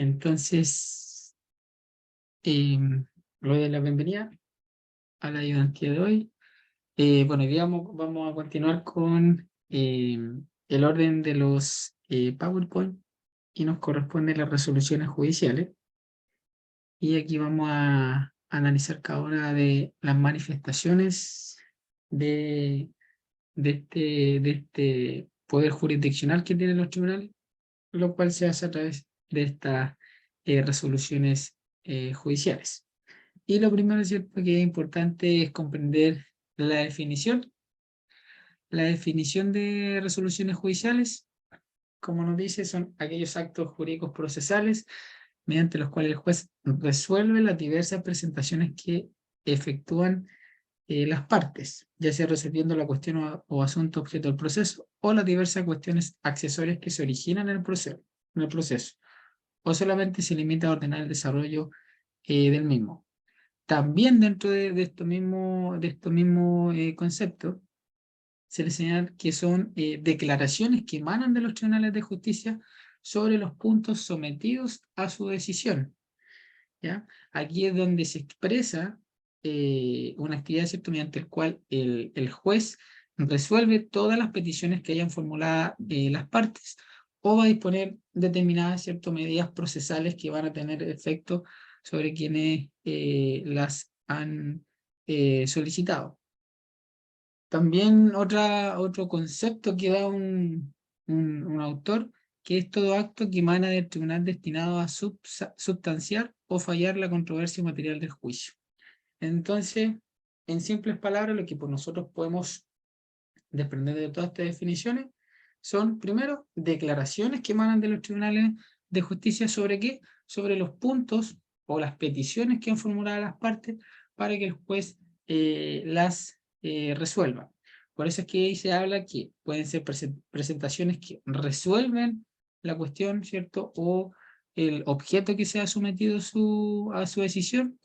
Entonces, le doy la bienvenida a la ayudantía de hoy. Bueno, hoy día vamos a continuar con el orden de los PowerPoint y nos corresponden las resoluciones judiciales. Y aquí vamos a analizar cada una de las manifestaciones de este poder jurisdiccional que tienen los tribunales, lo cual se hace a través de estas resoluciones judiciales. Y lo primero, ¿cierto?, que es importante es comprender la definición. La definición de resoluciones judiciales, como nos dice, son aquellos actos jurídicos procesales mediante los cuales el juez resuelve las diversas presentaciones que efectúan las partes, ya sea resolviendo la cuestión o asunto objeto del proceso, o las diversas cuestiones accesorias que se originan en el proceso, o solamente se limita a ordenar el desarrollo del mismo. También dentro de estos mismos conceptos, se le señala que son declaraciones que emanan de los tribunales de justicia sobre los puntos sometidos a su decisión, ¿ya? Aquí es donde se expresa una actividad, ¿cierto?, mediante el cual el juez resuelve todas las peticiones que hayan formulado las partes, o va a disponer determinadas, ¿cierto?, medidas procesales que van a tener efecto sobre quienes las han solicitado. También otro concepto que da un autor, que es todo acto que emana del tribunal destinado a substanciar o fallar la controversia material del juicio. Entonces, en simples palabras, lo que por nosotros podemos desprender de todas estas definiciones son, primero, declaraciones que emanan de los tribunales de justicia ¿sobre qué? Sobre los puntos o las peticiones que han formulado las partes para que el juez las resuelva. Por eso es que ahí se habla que pueden ser presentaciones que resuelven la cuestión, ¿cierto? O el objeto que se ha sometido a su decisión.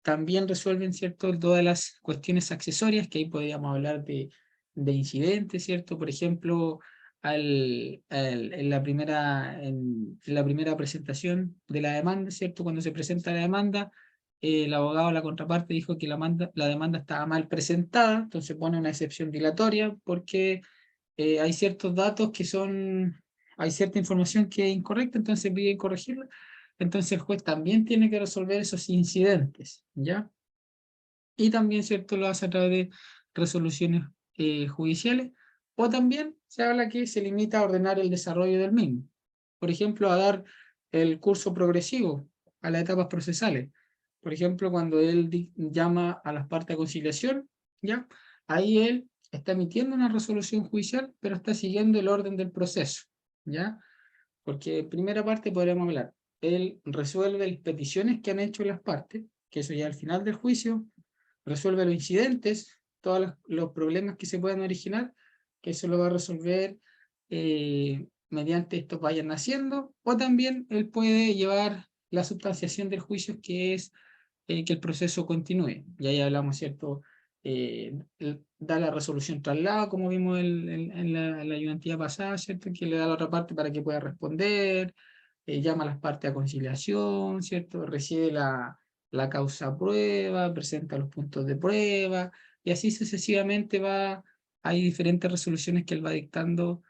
También resuelven, ¿cierto?, todas las cuestiones accesorias, que ahí podríamos hablar de incidentes, ¿cierto? Por ejemplo, en la primera presentación de la demanda, ¿cierto? Cuando se presenta la demanda, el abogado de la contraparte dijo que la demanda estaba mal presentada, entonces pone una excepción dilatoria porque hay ciertos datos hay cierta información que es incorrecta, entonces pide corregirla. Entonces el juez también tiene que resolver esos incidentes, ¿ya? Y también, ¿cierto?, lo hace a través de resoluciones judiciales, o también se habla que se limita a ordenar el desarrollo del mismo. Por ejemplo, a dar el curso progresivo a las etapas procesales. Por ejemplo, cuando él llama a las partes a conciliación, ¿ya? Ahí él está emitiendo una resolución judicial, pero está siguiendo el orden del proceso, ¿ya? Porque en primera parte podríamos hablar, él resuelve las peticiones que han hecho las partes, que eso ya al final del juicio, resuelve los incidentes, todos los problemas que se puedan originar, que eso lo va a resolver mediante estos vayan naciendo, o también él puede llevar la substanciación del juicio, que es que el proceso continúe. Y ahí hablamos, ¿cierto? Da la resolución traslado, como vimos en la ayudantía pasada, ¿cierto? Que le da a la otra parte para que pueda responder, llama a las partes a conciliación, ¿cierto? Recibe la causa prueba, presenta los puntos de prueba, y así sucesivamente hay diferentes resoluciones que él va dictando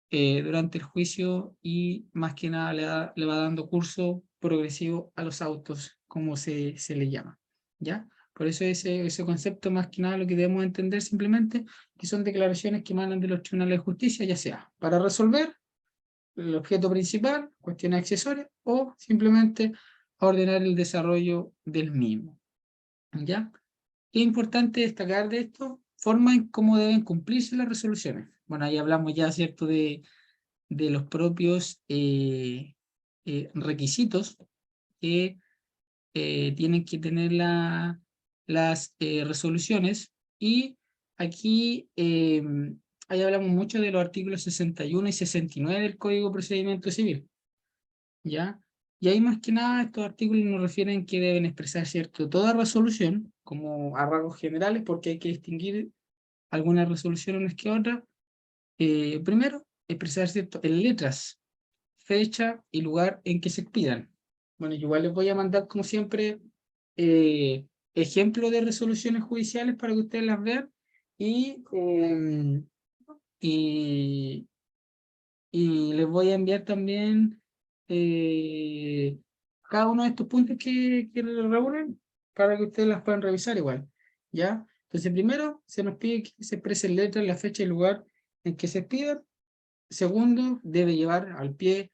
durante el juicio, y más que nada le va dando curso progresivo a los autos, como se le llama, ¿ya? Por eso ese concepto, más que nada, lo que debemos entender simplemente, que son declaraciones que emanan de los tribunales de justicia, ya sea para resolver el objeto principal, cuestiones accesorias, o simplemente ordenar el desarrollo del mismo, ¿ya? ¿Qué es importante destacar de esto? Forma en cómo deben cumplirse las resoluciones. Bueno, ahí hablamos ya, ¿cierto?, de los propios requisitos que tienen que tener las resoluciones, y aquí ahí hablamos mucho de los artículos 61 y 69 del Código de Procedimiento Civil, ¿ya? Y ahí más que nada estos artículos nos refieren que deben expresar, ¿cierto?, toda resolución, como a rasgos generales, porque hay que distinguir algunas resoluciones unas que otras. Primero, expresar, ¿cierto?, en letras fecha y lugar en que se expidan. Bueno, yo igual les voy a mandar, como siempre, ejemplos de resoluciones judiciales para que ustedes las vean y, y, y les voy a enviar también cada uno de estos puntos que reúnen para que ustedes las puedan revisar igual, ¿ya? Entonces, primero, se nos pide que se expresen letras, la fecha y el lugar en que se expidan. Segundo, debe llevar al pie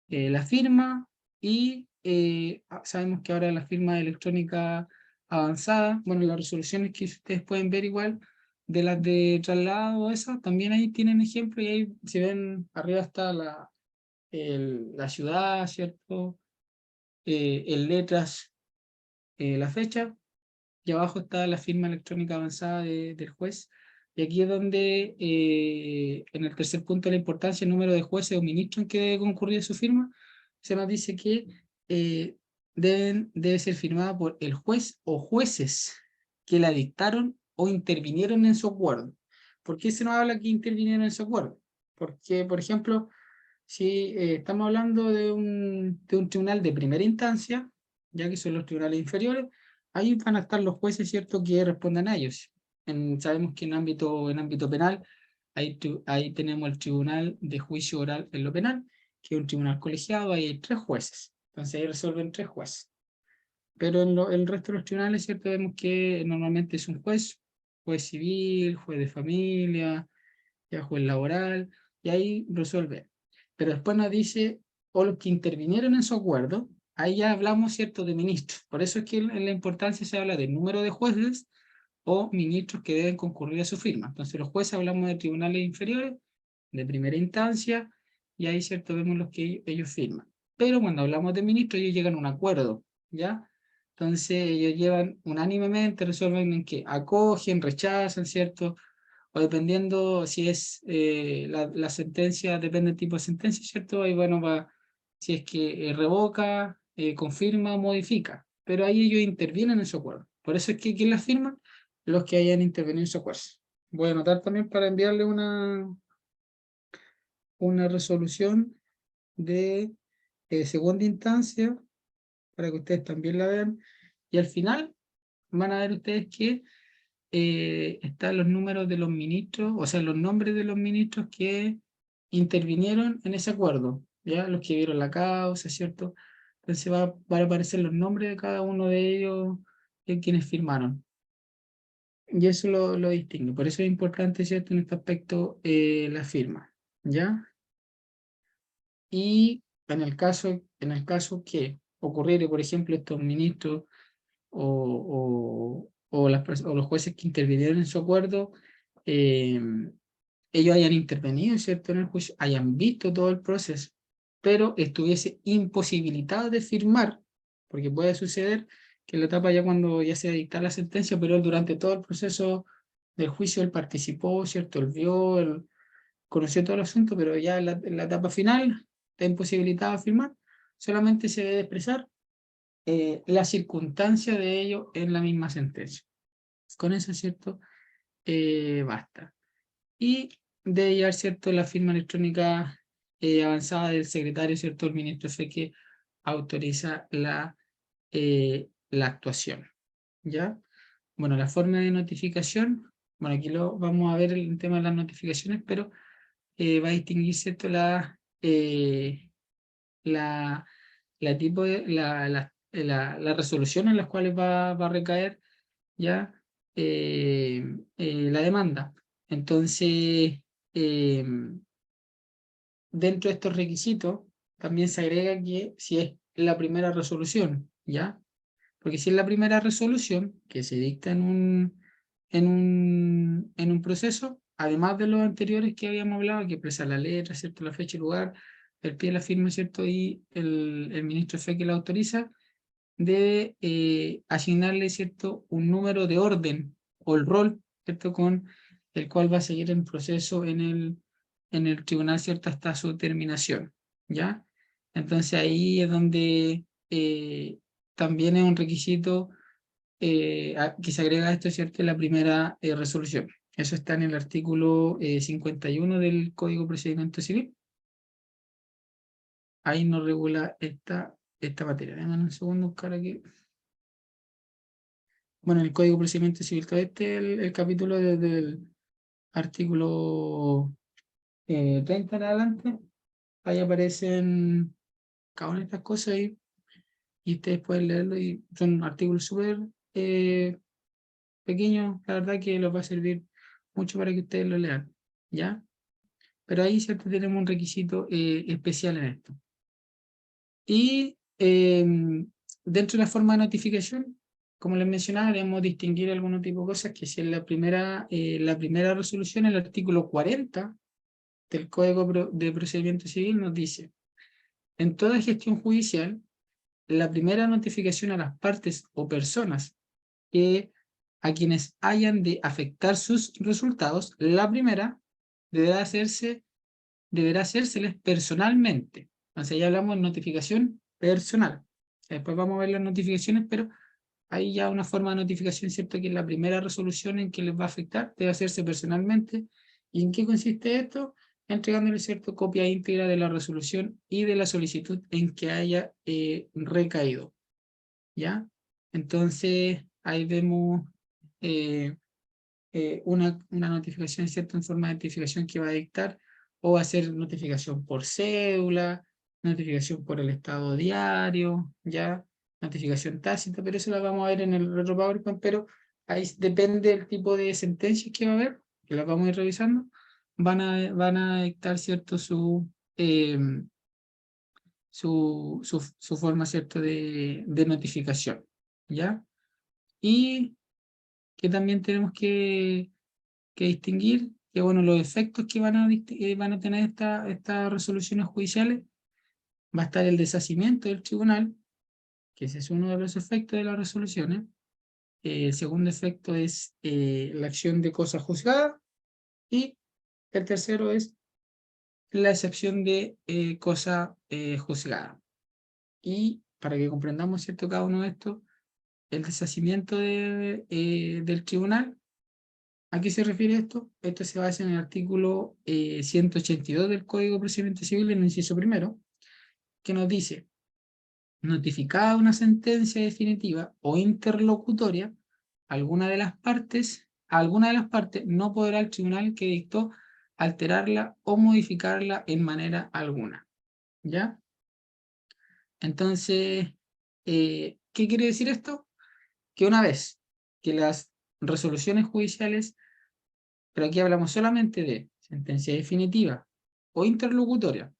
la firma y sabemos que ahora la firma electrónica avanzada, bueno, las resoluciones que ustedes pueden ver igual de las de traslado, esas, también ahí tienen ejemplo y ahí si ven arriba está la ciudad, ¿cierto? En letras la fecha y abajo está la firma electrónica avanzada del juez. Y aquí es donde, en el tercer punto, la importancia del número de jueces o ministros en que debe concurrir su firma, se nos dice que debe ser firmada por el juez o jueces que la dictaron o intervinieron en su acuerdo. ¿Por qué se nos habla que intervinieron en su acuerdo? Porque, por ejemplo, si estamos hablando de un tribunal de primera instancia, ya que son los tribunales inferiores, ahí van a estar los jueces, ¿cierto?, que respondan a ellos. Sabemos que en ámbito penal, ahí tenemos el Tribunal de Juicio Oral en lo penal, que es un tribunal colegiado, ahí hay 3 jueces. Entonces ahí resuelven 3 jueces. Pero en el resto de los tribunales, ¿cierto?, vemos que normalmente es un juez civil, juez de familia, ya juez laboral, y ahí resuelve. Pero después nos dice, o los que intervinieron en su acuerdo, ahí ya hablamos, ¿cierto?, de ministros. Por eso es que en la importancia se habla del número de jueces o ministros que deben concurrir a su firma. Entonces los jueces hablamos de tribunales inferiores, de primera instancia, y ahí, ¿cierto?, vemos los que ellos firman. Pero cuando hablamos de ministros, ellos llegan a un acuerdo, ¿ya? Entonces ellos llevan unánimemente, resuelven en que acogen, rechazan, ¿cierto?, o dependiendo si es la sentencia, depende del tipo de sentencia, ¿cierto? Ahí bueno, va, si es que revoca, confirma, modifica, pero ahí ellos intervienen en su acuerdo. Por eso es que ¿quién la firma? Los que hayan intervenido en su acuerdo. Voy a anotar también para enviarle una resolución de segunda instancia para que ustedes también la vean. Y al final van a ver ustedes que están los números de los ministros, o sea, los nombres de los ministros que intervinieron en ese acuerdo, ¿ya? Los que vieron la causa, ¿cierto? Entonces van a aparecer los nombres de cada uno de ellos, de quienes firmaron. Y eso lo distingue. Por eso es importante, ¿cierto?, en este aspecto la firma, ¿ya? Y en el caso que ocurriera, por ejemplo, estos ministros o los jueces que intervinieron en su acuerdo, eh, ellos hayan intervenido, ¿cierto?, en el juicio, hayan visto todo el proceso, pero estuviese imposibilitado de firmar, porque puede suceder que en la etapa ya cuando ya se dicta la sentencia, pero él durante todo el proceso del juicio él participó, ¿cierto?, él vio, él conoció todo el asunto, pero ya en la etapa final está imposibilitado de firmar, solamente se debe expresar la circunstancia de ello en la misma sentencia. Con eso, ¿cierto?, basta. Y debe llevar, ¿cierto?, la firma electrónica avanzada del secretario, ¿cierto?, el ministro F que autoriza la actuación, ¿ya? Bueno, la forma de notificación, bueno, aquí lo vamos a ver el tema de las notificaciones, pero va a distinguir, ¿cierto?, la, la resolución en las cuales va a recaer ya la demanda. Entonces, eh, dentro de estos requisitos, también se agrega que si es la primera resolución, ¿ya? Porque si es la primera resolución que se dicta en un proceso, además de los anteriores que habíamos hablado, que expresa la letra, ¿cierto?, la fecha y lugar, el pie de la firma, ¿cierto?, y el ministro F que la autoriza, debe asignarle, ¿cierto?, un número de orden o el rol, ¿cierto?, con el cual va a seguir el proceso en el tribunal, ¿cierto?, hasta su terminación, ¿ya? Entonces ahí es donde también es un requisito que se agrega a esto, ¿cierto?, en la primera resolución. Eso está en el artículo 51 del Código de Procedimiento Civil. ahí no regula esta materia. Déjame un segundo buscar aquí. Bueno, el Código de Procedimiento Civil, todo el capítulo desde el artículo 30 en adelante, ahí aparecen cada una de estas cosas y ustedes pueden leerlo y son artículos súper pequeños, la verdad que les va a servir mucho para que ustedes lo lean, ¿ya? Pero ahí cierto tenemos un requisito especial en esto. Y dentro de la forma de notificación, como les mencionaba, debemos distinguir algunos tipos de cosas, que si en la primera resolución, el artículo 40 del Código de Procedimiento Civil nos dice: en toda gestión judicial, la primera notificación a las partes o personas que a quienes hayan de afectar sus resultados, la primera deberá hacérseles personalmente. O sea, ya hablamos de notificación personal. Después vamos a ver las notificaciones, pero hay ya una forma de notificación, ¿cierto? Que es la primera resolución en que les va a afectar, debe hacerse personalmente. ¿Y en qué consiste esto? Entregándole, ¿cierto?, copia íntegra de la resolución y de la solicitud en que haya recaído, ¿ya? Entonces, ahí vemos una notificación, ¿cierto?, en forma de notificación que va a dictar, o va a ser notificación por cédula, notificación por el estado diario, ¿ya? Notificación tácita, pero eso la vamos a ver en el retro PowerPoint, pero ahí depende del tipo de sentencias que va a haber, que las vamos a ir revisando, van a dictar, ¿cierto?, su forma, ¿cierto?, de notificación, ¿ya? Y que también tenemos que distinguir que, bueno, los efectos que van a tener estas resoluciones judiciales, va a estar el deshacimiento del tribunal, que ese es uno de los efectos de las resoluciones. El segundo efecto es la acción de cosa juzgada, y el tercero es la excepción de cosa juzgada. Y para que comprendamos, ¿cierto?, cada uno de estos, el deshacimiento del tribunal, ¿a qué se refiere esto? Esto se basa en el artículo 182 del Código de Procedimiento Civil, en el inciso primero, que nos dice: notificada una sentencia definitiva o interlocutoria, alguna de las partes no podrá el tribunal que dictó alterarla o modificarla en manera alguna, ¿ya? Entonces, ¿qué quiere decir esto? Que una vez que las resoluciones judiciales, pero aquí hablamos solamente de sentencia definitiva o interlocutoria,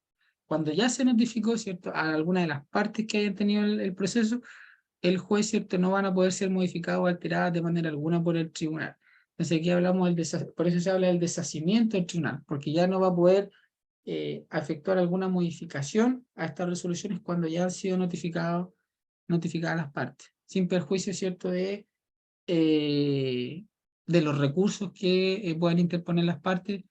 cuando ya se notificó, ¿cierto?, a alguna de las partes que hayan tenido el proceso, el juez, ¿cierto?, no van a poder ser modificadas o alteradas de manera alguna por el tribunal. Entonces aquí hablamos por eso se habla del deshacimiento del tribunal, porque ya no va a poder efectuar alguna modificación a estas resoluciones cuando ya han sido notificadas las partes, sin perjuicio, ¿cierto?, de los recursos que puedan interponer las partes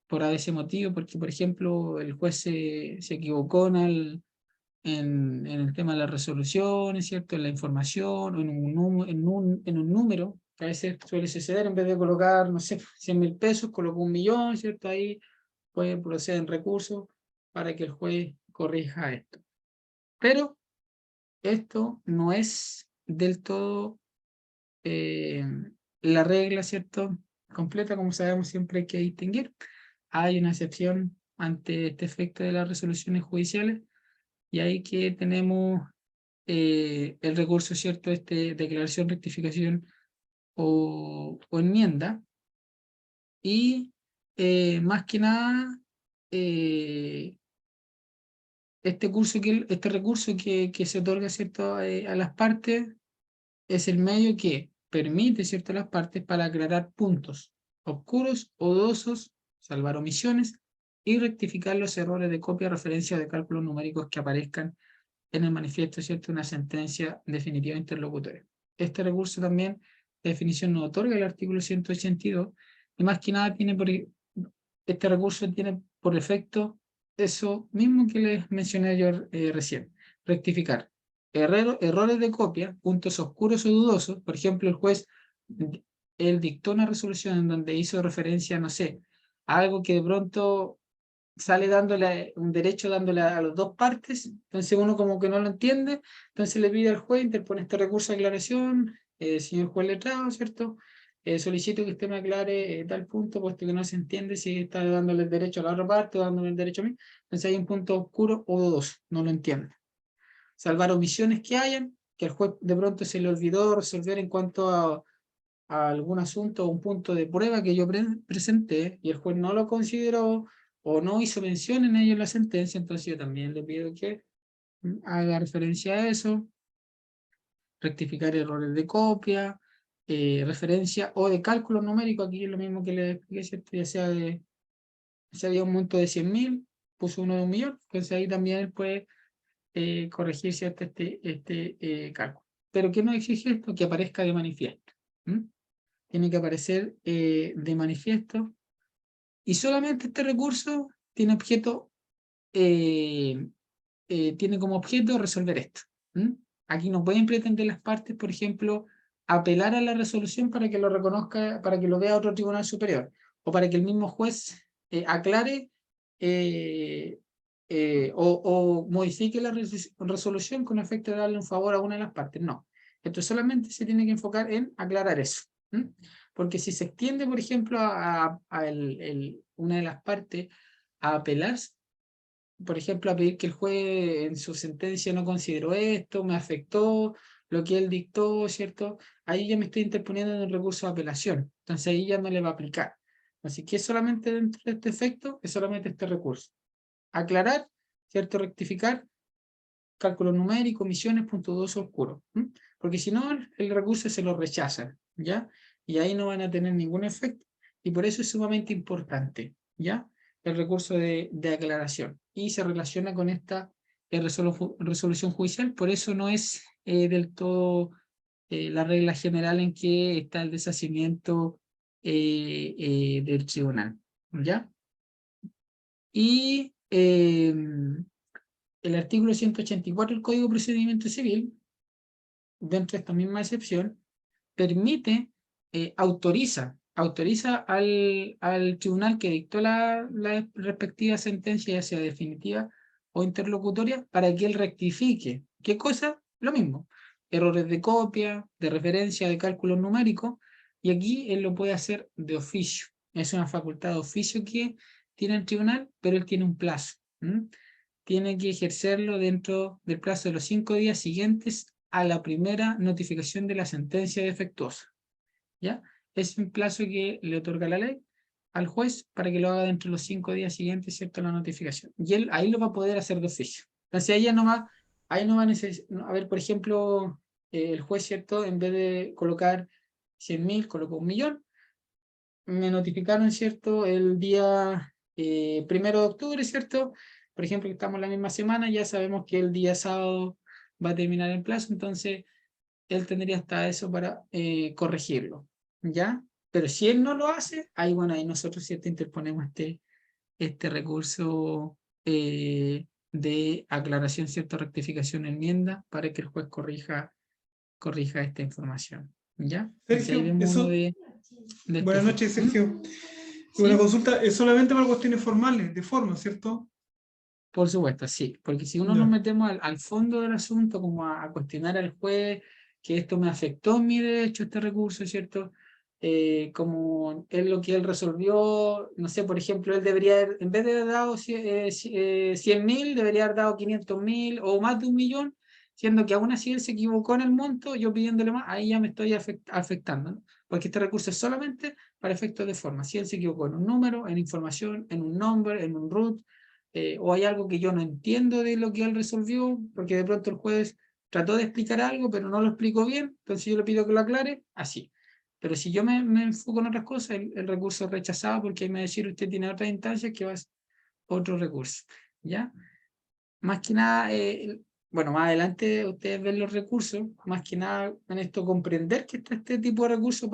por ese motivo, porque, por ejemplo, el juez se equivocó en el tema de las resoluciones, ¿cierto?, en la información, o en un número, que a veces suele suceder, en vez de colocar, no sé, 100.000 pesos, colocó 1.000.000, ¿cierto? Ahí puede proceder en recursos para que el juez corrija esto. Pero esto no es del todo la regla, ¿cierto?, completa. Como sabemos, siempre hay que distinguir. Hay una excepción ante este efecto de las resoluciones judiciales, y ahí que tenemos el recurso, ¿cierto?, declaración, rectificación o enmienda. Y más que nada, este recurso que se otorga, ¿cierto?, a las partes, es el medio que permite, ¿cierto?, a las partes para aclarar puntos oscuros o dudosos, salvar omisiones y rectificar los errores de copia, referencia o de cálculos numéricos que aparezcan en el manifiesto, ¿cierto?, una sentencia definitiva interlocutoria. Este recurso también, de definición, nos otorga el artículo 182, y más que nada este recurso tiene por efecto eso mismo que les mencioné yo recién: rectificar errores de copia, puntos oscuros o dudosos. Por ejemplo, el juez, él dictó una resolución en donde hizo referencia, no sé, a algo que de pronto sale dándole un derecho dándole a las dos partes, entonces uno como que no lo entiende, entonces le pide al juez, interpone este recurso de aclaración, señor juez letrado, ¿cierto? Solicito que usted me aclare tal punto, puesto que no se entiende si está dándole el derecho a la otra parte o dándole el derecho a mí, entonces hay un punto oscuro o dudoso, no lo entiendo. Salvar omisiones que hayan, que al juez de pronto se le olvidó resolver en cuanto a algún asunto o un punto de prueba que yo presenté y el juez no lo consideró o no hizo mención en ello en la sentencia, entonces yo también le pido que haga referencia a eso, rectificar errores de copia, referencia o de cálculo numérico, aquí es lo mismo que le expliqué, ¿cierto? Ya sea de, si había un monto de 100.000, puso uno de 1.000.000, entonces ahí también él puede corregir, ¿cierto? Este cálculo. Pero ¿qué nos exige esto? Que aparezca de manifiesto. Tiene que aparecer de manifiesto y solamente este recurso tiene objeto, tiene como objeto resolver esto. Aquí no pueden pretender las partes, por ejemplo, apelar a la resolución para que lo reconozca, para que lo vea otro tribunal superior, o para que el mismo juez aclare o modifique la resolución con efecto de darle un favor a una de las partes. No, esto solamente se tiene que enfocar en aclarar eso. Porque si se extiende, por ejemplo, a una de las partes a apelar, por ejemplo, a pedir que el juez en su sentencia no consideró esto, me afectó lo que él dictó, ¿cierto? Ahí ya me estoy interponiendo en un recurso de apelación, entonces ahí ya no le va a aplicar. Así que solamente dentro de este efecto, es solamente este recurso. Aclarar, ¿cierto? Rectificar, cálculo numérico, misiones, punto 2 oscuro. Porque si no, el recurso se lo rechazan, ¿ya? Y ahí no van a tener ningún efecto. Y por eso es sumamente importante, ¿ya? El recurso de aclaración. Y se relaciona con esta resolución judicial, por eso no es del todo la regla general en que está el deshacimiento del tribunal, ¿ya? Y el artículo 184 del Código de Procedimiento Civil, dentro de esta misma excepción, permite, autoriza al tribunal que dictó la respectiva sentencia, ya sea definitiva o interlocutoria, para que él rectifique. ¿Qué cosa? Lo mismo. Errores de copia, de referencia, de cálculo numérico, y aquí él lo puede hacer de oficio. Es una facultad de oficio que tiene el tribunal, pero él tiene un plazo. Tiene que ejercerlo dentro del plazo de los 5 días siguientes a la primera notificación de la sentencia defectuosa. ¿Ya? Es un plazo que le otorga la ley al juez para que lo haga dentro de los 5 días siguientes, ¿cierto? La notificación. Y él ahí lo va a poder hacer de oficio. Entonces ahí no va a necesitar, a ver, por ejemplo, el juez, ¿cierto? En vez de colocar 100.000, colocó 1.000.000. Me notificaron, ¿cierto? El día 1 de octubre, ¿cierto? Por ejemplo, que estamos la misma semana, ya sabemos que el día sábado va a terminar el plazo, entonces él tendría hasta eso para corregirlo, ¿ya? Pero si él no lo hace, ahí bueno, ahí nosotros cierto interponemos este recurso de aclaración, cierto, rectificación, enmienda, para que el juez corrija esta información, ¿ya? Entonces ahí Sergio, vemos uno eso. de este Buenas noches, efecto. Sergio. Una ¿Sí? consulta es solamente para cuestiones formales, de forma, ¿cierto? Por supuesto, sí, porque si uno nos Ya. metemos al fondo del asunto, como a cuestionar al juez que esto me afectó en mi derecho, este recurso, ¿cierto? Como es lo que él resolvió, no sé, por ejemplo, él debería haber, en vez de haber dado 100.000, debería haber dado 500.000 o más de 1.000.000, siendo que aún así él se equivocó en el monto, yo pidiéndole más, ahí ya me estoy afectando, ¿no? Porque este recurso es solamente para efectos de forma. Si él se equivocó en un número, en información, en un nombre, en un root, o hay algo que yo no entiendo de lo que él resolvió, porque de pronto el juez trató de explicar algo, pero no lo explicó bien, entonces yo le pido que lo aclare, así. Pero si yo me enfoco en otras cosas, el recurso es rechazado porque ahí me va a decir usted tiene otras instancias que va a ser otro recurso, ¿ya? Más que nada, bueno, más adelante ustedes ven los recursos, más que nada en esto comprender que está este tipo de recursos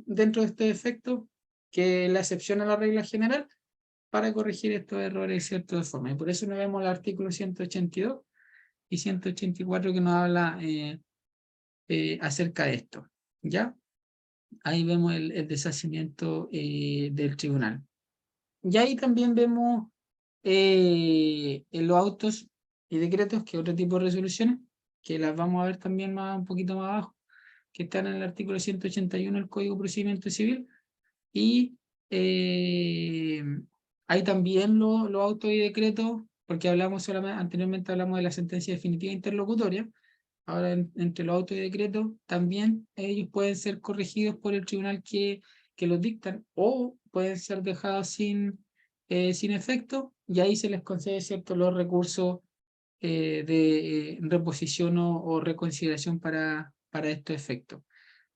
dentro de este efecto, que es la excepción a la regla general, para corregir estos errores cierto de forma. Y por eso nos vemos el artículo 182 y 184 que nos habla acerca de esto. ¿Ya? Ahí vemos el deshacimiento del tribunal. Y ahí también vemos en los autos y decretos, que otro tipo de resoluciones, que las vamos a ver también un poquito más abajo, que están en el artículo 181 del Código de Procedimiento Civil, y hay también los autos y decretos, porque anteriormente hablamos de la sentencia definitiva interlocutoria. Ahora, entre los autos y decretos, también ellos pueden ser corregidos por el tribunal que los dictan, o pueden ser dejados sin efecto, y ahí se les concede, ¿cierto?, los recursos de reposición o reconsideración para estos efectos.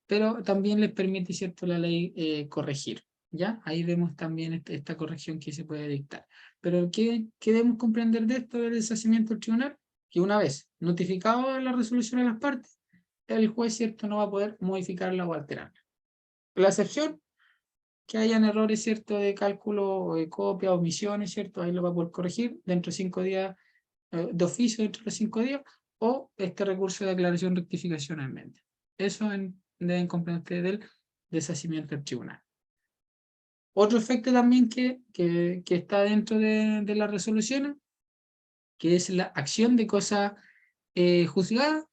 Pero también les permite, ¿cierto?, la ley corregir. ¿Ya? Ahí vemos también esta corrección que se puede dictar. Pero ¿qué debemos comprender de esto del deshacimiento del tribunal? Que una vez notificado la resolución a las partes, el juez, ¿cierto?, no va a poder modificarla o alterarla. La excepción, que hayan errores, ¿cierto?, de cálculo o de copia, omisiones, ¿cierto? Ahí lo va a poder corregir dentro de 5 días, de oficio dentro de los 5 días, o este recurso de aclaración rectificación en mente. Eso deben comprender ustedes del deshacimiento del tribunal. Otro efecto también que está dentro de las resoluciones, que es la acción de cosa juzgada,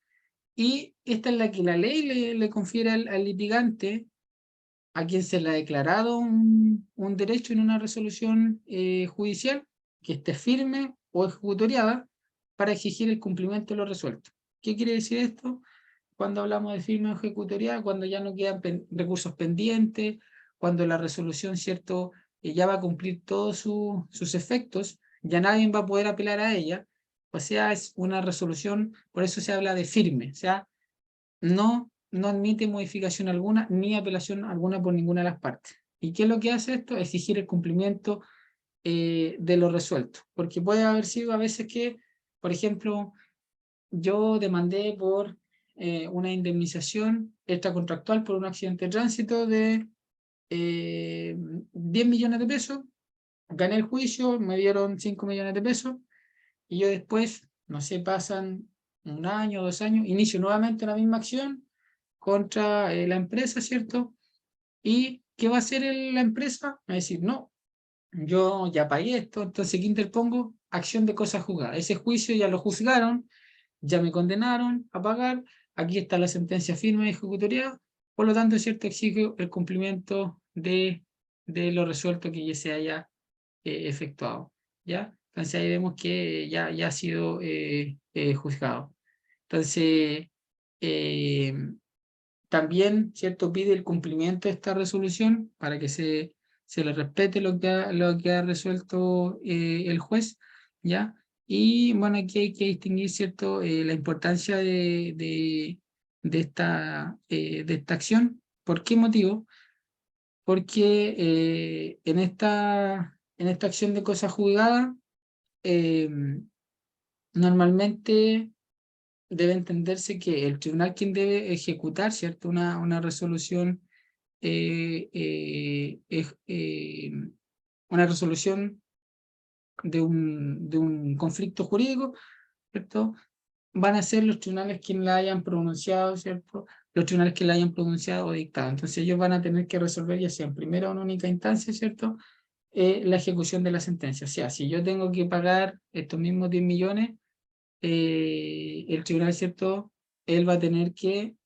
y esta es la que la ley le confiere al litigante, a quien se le ha declarado un derecho en una resolución judicial, que esté firme o ejecutoriada, para exigir el cumplimiento de lo resuelto. ¿Qué quiere decir esto? Cuando hablamos de firme o ejecutoriada, cuando ya no quedan recursos pendientes, cuando la resolución, ¿cierto?, ya va a cumplir todos sus efectos, ya nadie va a poder apelar a ella. O sea, es una resolución, por eso se habla de firme, o sea, no admite modificación alguna ni apelación alguna por ninguna de las partes. ¿Y qué es lo que hace esto? Exigir el cumplimiento de lo resuelto, porque puede haber sido a veces que, por ejemplo, yo demandé por una indemnización extracontractual por un accidente de tránsito de 10 millones de pesos, gané el juicio, me dieron 5 millones de pesos, y yo después, no sé, pasan 1 año, 2 años, inicio nuevamente la misma acción contra la empresa, ¿cierto? ¿Y qué va a hacer la empresa? Va a decir, no, yo ya pagué esto, entonces, ¿qué interpongo? Acción de cosa juzgada. Ese juicio ya lo juzgaron, ya me condenaron a pagar, aquí está la sentencia firme y ejecutoriada, por lo tanto, ¿cierto?, exijo el cumplimiento de lo resuelto que ya se haya efectuado, ¿ya? Entonces ahí vemos que ya ha sido juzgado. Entonces, eh, también, ¿cierto?, pide el cumplimiento de esta resolución para que se le respete lo que ha resuelto el juez, ¿ya? Y bueno, aquí hay que distinguir, ¿cierto?, la importancia de esta acción. ¿Por qué motivo? Porque en esta acción de cosa juzgada, eh, normalmente debe entenderse que el tribunal quien debe ejecutar, ¿cierto?, una resolución, una resolución de un conflicto jurídico, ¿cierto?, van a ser los tribunales quienes la hayan pronunciado, ¿cierto? Los tribunales que la hayan pronunciado o dictado. Entonces ellos van a tener que resolver, ya sea en primera o en única instancia, ¿cierto?, la ejecución de la sentencia. O sea, si yo tengo que pagar estos mismos 10 millones, el tribunal, ¿cierto?, él va a tener que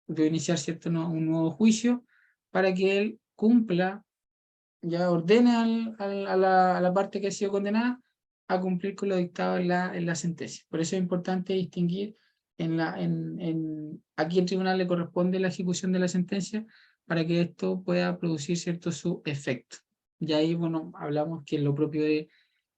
iniciar, ¿cierto?, un nuevo juicio para que él cumpla, ya ordene a la parte que ha sido condenada a cumplir con lo dictado en la sentencia. Por eso es importante distinguir a quién tribunal le corresponde la ejecución de la sentencia para que esto pueda producir, ¿cierto?, su efecto. Y ahí, bueno, hablamos que lo propio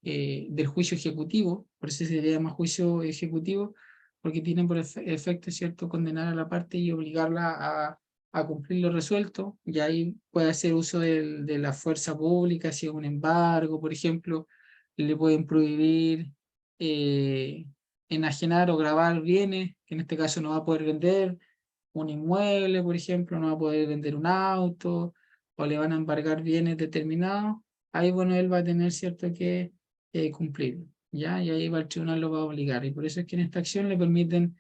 del juicio ejecutivo, por eso se llama juicio ejecutivo, porque tiene por efecto, ¿cierto?, condenar a la parte y obligarla a cumplir lo resuelto, y ahí puede hacer uso de la fuerza pública, si es un embargo, por ejemplo, le pueden prohibir eh, enajenar o gravar bienes, que en este caso no va a poder vender un inmueble, por ejemplo, no va a poder vender un auto, o le van a embargar bienes determinados. Ahí, bueno, él va a tener, ¿cierto?, que cumplir, ¿ya? Y ahí va el tribunal, lo va a obligar, y por eso es que en esta acción le permiten,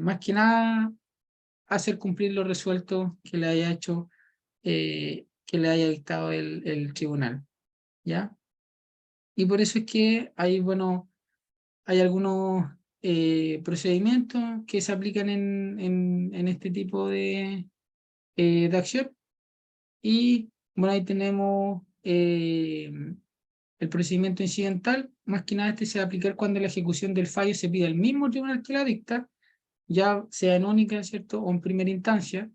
más que nada, hacer cumplir lo resuelto que le haya hecho, que le haya dictado el tribunal, ¿ya? Y por eso es que hay, bueno, hay algunos procedimientos que se aplican en este tipo de acción. Y bueno, ahí tenemos el procedimiento incidental. Más que nada este se va a aplicar cuando la ejecución del fallo se pide al mismo tribunal que la dicta, ya sea en única, ¿cierto?, o en primera instancia,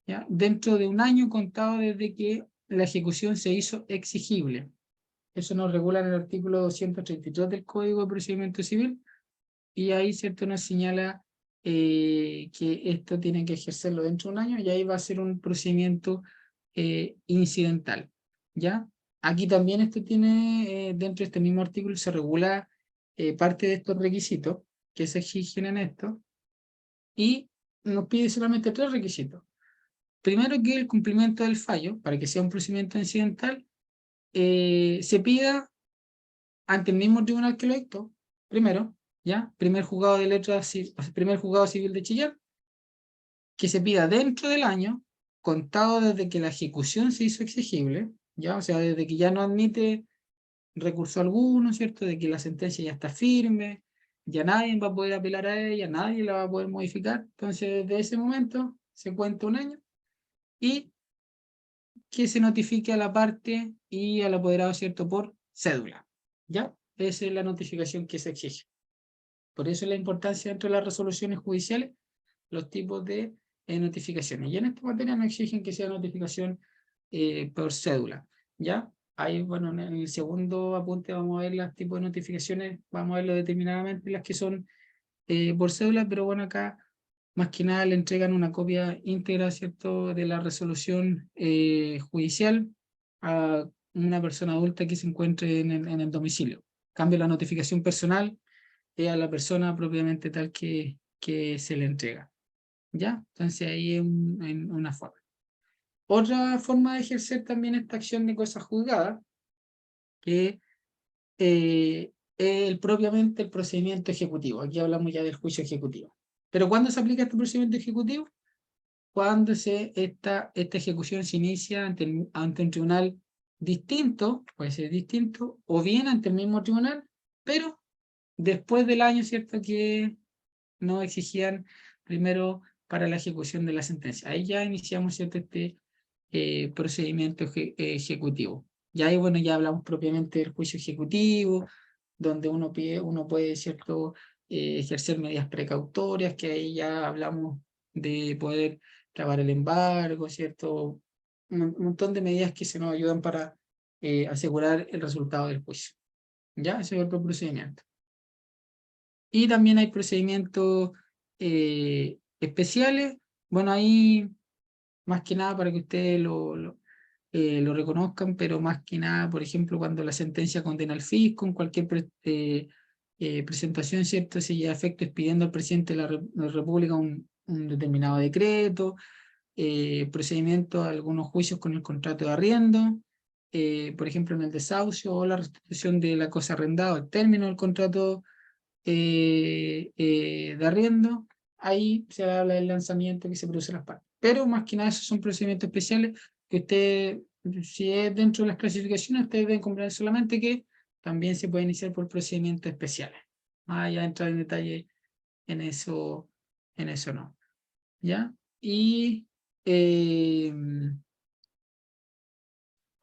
¿ya?, dentro de un año contado desde que la ejecución se hizo exigible. Eso nos regula en el artículo 233 del Código de Procedimiento Civil, y ahí, ¿cierto?, nos señala que esto tiene que ejercerlo dentro de un año, y ahí va a ser un procedimiento incidental, ¿ya? Aquí también esto tiene, dentro de este mismo artículo se regula parte de estos requisitos que se exigen en esto, y nos pide solamente 3 requisitos. Primero, que el cumplimiento del fallo, para que sea un procedimiento incidental, se pida ante el mismo tribunal que lo dictó, primero, ¿ya? Primer juzgado de letras, primer juzgado civil de Chillán, que se pida dentro del año, contado desde que la ejecución se hizo exigible, ¿ya? O sea, desde que ya no admite recurso alguno, ¿cierto? De que la sentencia ya está firme, ya nadie va a poder apelar a ella, nadie la va a poder modificar. Entonces, desde ese momento se cuenta un año, y que se notifique a la parte y al apoderado, ¿cierto?, por cédula, ¿ya? Esa es la notificación que se exige. Por eso la importancia dentro de las resoluciones judiciales, los tipos de notificaciones. Y en esta materia nos exigen que sea notificación por cédula, ¿ya? Ahí, bueno, en el segundo apunte vamos a ver los tipos de notificaciones, vamos a verlo determinadamente, las que son por cédula, pero bueno, acá más que nada le entregan una copia íntegra, ¿cierto?, de la resolución judicial a una persona adulta que se encuentre en el domicilio. Cambio, la notificación personal a la persona propiamente tal que se le entrega, ¿ya? Entonces ahí es una forma. Otra forma de ejercer también esta acción de cosas juzgadas, que propiamente el procedimiento ejecutivo. Aquí hablamos ya del juicio ejecutivo. Pero ¿cuándo se aplica este procedimiento ejecutivo? Cuando esta ejecución se inicia ante un tribunal distinto, puede ser distinto, o bien ante el mismo tribunal, pero después del año, ¿cierto?, que no exigían primero para la ejecución de la sentencia. Ahí ya iniciamos, ¿cierto?, este procedimiento ejecutivo. Y ahí, bueno, ya hablamos propiamente del juicio ejecutivo, donde uno puede, ¿cierto?, ejercer medidas precautorias, que ahí ya hablamos de poder trabar el embargo, ¿cierto? Un montón de medidas que se nos ayudan para asegurar el resultado del juicio. ¿Ya? Ese es otro procedimiento. Y también hay procedimientos especiales. Bueno, ahí más que nada para que ustedes lo reconozcan, pero más que nada, por ejemplo, cuando la sentencia condena al fisco, en cualquier presentación, ¿cierto?, se lleva a efecto expidiendo al presidente de la República un determinado decreto, procedimiento a algunos juicios con el contrato de arriendo, por ejemplo, en el desahucio o la restitución de la cosa arrendada, el término del contrato de arriendo. Ahí se habla del lanzamiento que se produce en las partes. Pero más que nada esos son procedimientos especiales que usted, si es dentro de las clasificaciones, ustedes deben comprender solamente que también se puede iniciar por procedimientos especiales. Ya entrar en detalle en eso no. ¿Ya? Y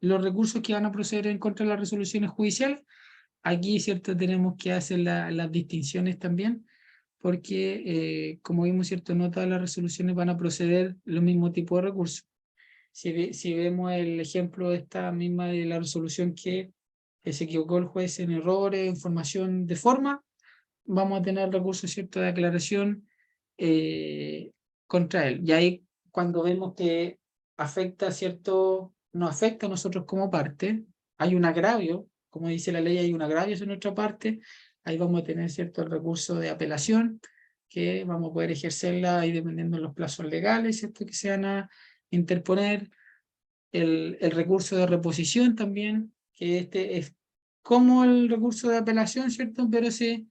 los recursos que van a proceder en contra de las resoluciones judiciales, aquí, ¿cierto?, tenemos que hacer las distinciones también, porque, como vimos, ¿cierto?, no todas las resoluciones van a proceder los mismos tipos de recursos. Si vemos el ejemplo de esta misma de la resolución que se equivocó el juez en errores, en formación de forma, vamos a tener recursos, ¿cierto?, de aclaración contra él. Y ahí, cuando vemos que afecta, ¿cierto?, nos afecta a nosotros como parte, hay un agravio, como dice la ley, hay un agravio en nuestra parte, ahí vamos a tener, ¿cierto?, el recurso de apelación, que vamos a poder ejercerla ahí dependiendo de los plazos legales, ¿cierto?, que se van a interponer. El recurso de reposición también, que este es como el recurso de apelación, ¿cierto?, pero se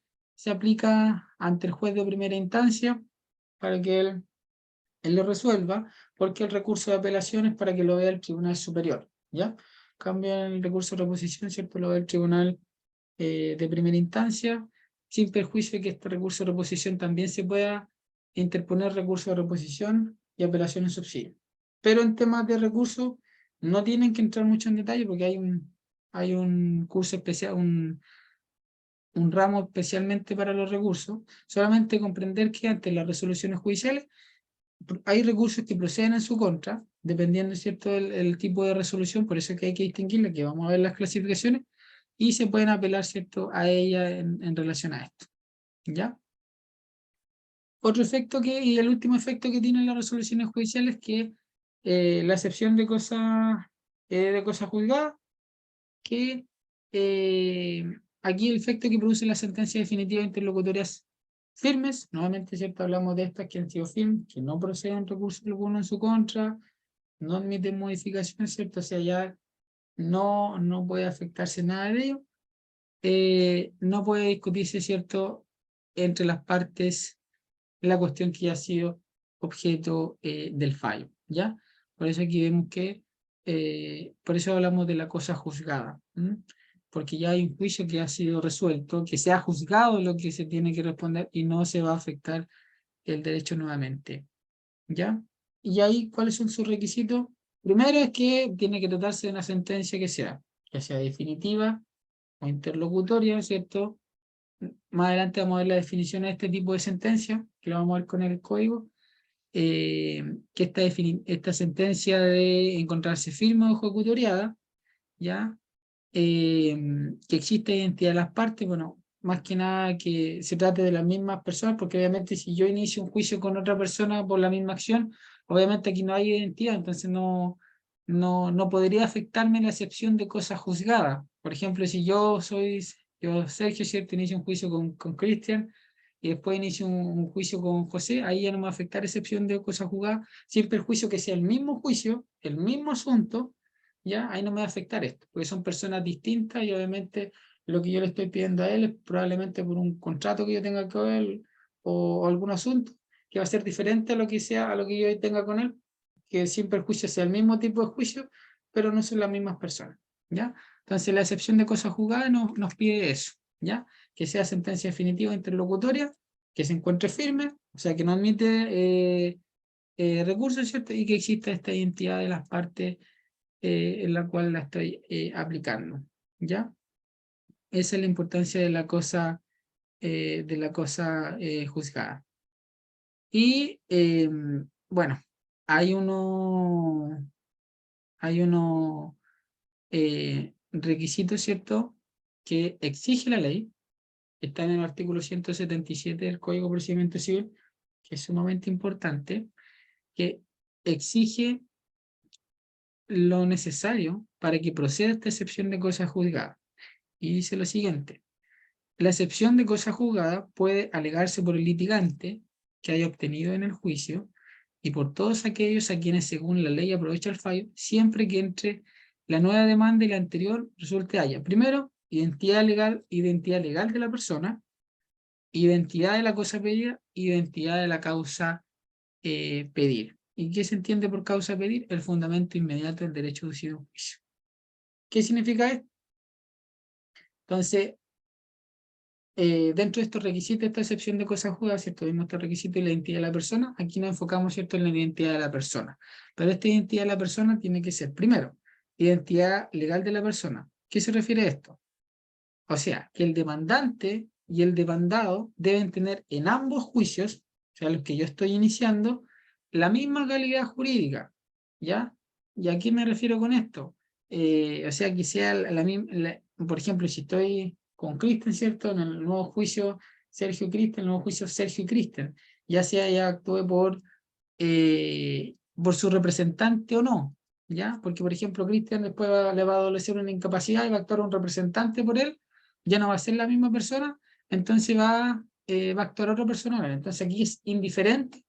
aplica ante el juez de primera instancia para que él lo resuelva, porque el recurso de apelación es para que lo vea el Tribunal Superior, ¿ya? Cambia el recurso de reposición, ¿cierto?, lo ve el Tribunal de primera instancia, sin perjuicio de que este recurso de reposición también se pueda interponer recurso de reposición y apelación en subsidio. Pero en temas de recursos no tienen que entrar mucho en detalle porque hay un curso especial, un ramo especialmente para los recursos, solamente comprender que ante las resoluciones judiciales hay recursos que proceden en su contra, dependiendo, ¿cierto?, el tipo de resolución, por eso es que hay que distinguirla, que vamos a ver las clasificaciones, y se pueden apelar, ¿cierto?, a ella en relación a esto, ¿ya? Otro efecto y el último efecto que tienen las resoluciones judiciales es que la excepción de cosas juzgadas, que aquí el efecto que produce la sentencia definitiva interlocutorias firmes, nuevamente, ¿cierto? Hablamos de estas que han sido firmes, que no proceden recurso alguno en su contra, no admiten modificación, ¿cierto? O sea, ya no puede afectarse nada de ello. No puede discutirse, ¿cierto?, entre las partes la cuestión que ya ha sido objeto del fallo, ¿ya? Por eso aquí vemos que, por eso hablamos de la cosa juzgada, ¿m? Porque ya hay un juicio que ha sido resuelto, que se ha juzgado lo que se tiene que responder y no se va a afectar el derecho nuevamente, ¿ya? Y ahí, ¿cuáles son sus requisitos? Primero es que tiene que tratarse de una sentencia que sea, ya sea definitiva o interlocutoria, ¿cierto? Más adelante vamos a ver la definición de este tipo de sentencia, que lo vamos a ver con el código, que esta sentencia debe encontrarse firme o ejecutoriada, ¿ya? Que existe identidad de las partes, bueno, más que nada que se trate de las mismas personas, porque obviamente si yo inicio un juicio con otra persona por la misma acción, obviamente aquí no hay identidad, entonces no podría afectarme la excepción de cosas juzgadas. Por ejemplo, si yo Sergio, ¿cierto? Inicio un juicio con Cristian y después inicio un juicio con José, ahí ya no me va a afectar excepción de cosas juzgadas, siempre el juicio que sea el mismo juicio, el mismo asunto, ya ahí no me va a afectar esto, porque son personas distintas y obviamente lo que yo le estoy pidiendo a él es probablemente por un contrato que yo tenga con él o algún asunto que va a ser diferente a lo que sea, a lo que yo tenga con él, que siempre el juicio sea el mismo tipo de juicio, pero no son las mismas personas, ¿ya? Entonces la excepción de cosas juzgadas nos pide eso, ¿ya? Que sea sentencia definitiva interlocutoria, que se encuentre firme, o sea, que no admite recursos, ¿cierto? Y que exista esta identidad de las partes en la cual la estoy aplicando, ¿ya? Esa es la importancia de la cosa juzgada. Y bueno, hay uno requisitos, ¿cierto?, que exige la ley, está en el artículo 177 del Código de Procedimiento Civil, que es sumamente importante, que exige lo necesario para que proceda esta excepción de cosa juzgada. Y dice lo siguiente: la excepción de cosa juzgada puede alegarse por el litigante que haya obtenido en el juicio y por todos aquellos a quienes según la ley aprovecha el fallo, siempre que entre la nueva demanda y la anterior resulte haya, primero, identidad legal de la persona, identidad de la cosa pedida, identidad de la causa pedir. ¿Y qué se entiende por causa pedir? El fundamento inmediato del derecho deducido en juicio. ¿Qué significa esto? Entonces, dentro de estos requisitos, esta excepción de cosas juzgadas, ¿cierto? Vimos este requisito y la identidad de la persona. Aquí nos enfocamos, ¿cierto?, en la identidad de la persona. Pero esta identidad de la persona tiene que ser, primero, identidad legal de la persona. ¿Qué se refiere a esto? O sea, que el demandante y el demandado deben tener en ambos juicios, o sea, los que yo estoy iniciando, la misma calidad jurídica, ¿ya? ¿Y a qué me refiero con esto? O sea, que sea la misma, por ejemplo, si estoy con Cristian, ¿cierto? En el nuevo juicio Sergio Cristian, el nuevo juicio Sergio Cristian, ya sea ya actúe por su representante o no, ¿ya? Porque, por ejemplo, Cristian después le va a adolecer una incapacidad y va a actuar un representante por él, ya no va a ser la misma persona, entonces va a actuar otra persona. Entonces aquí es indiferente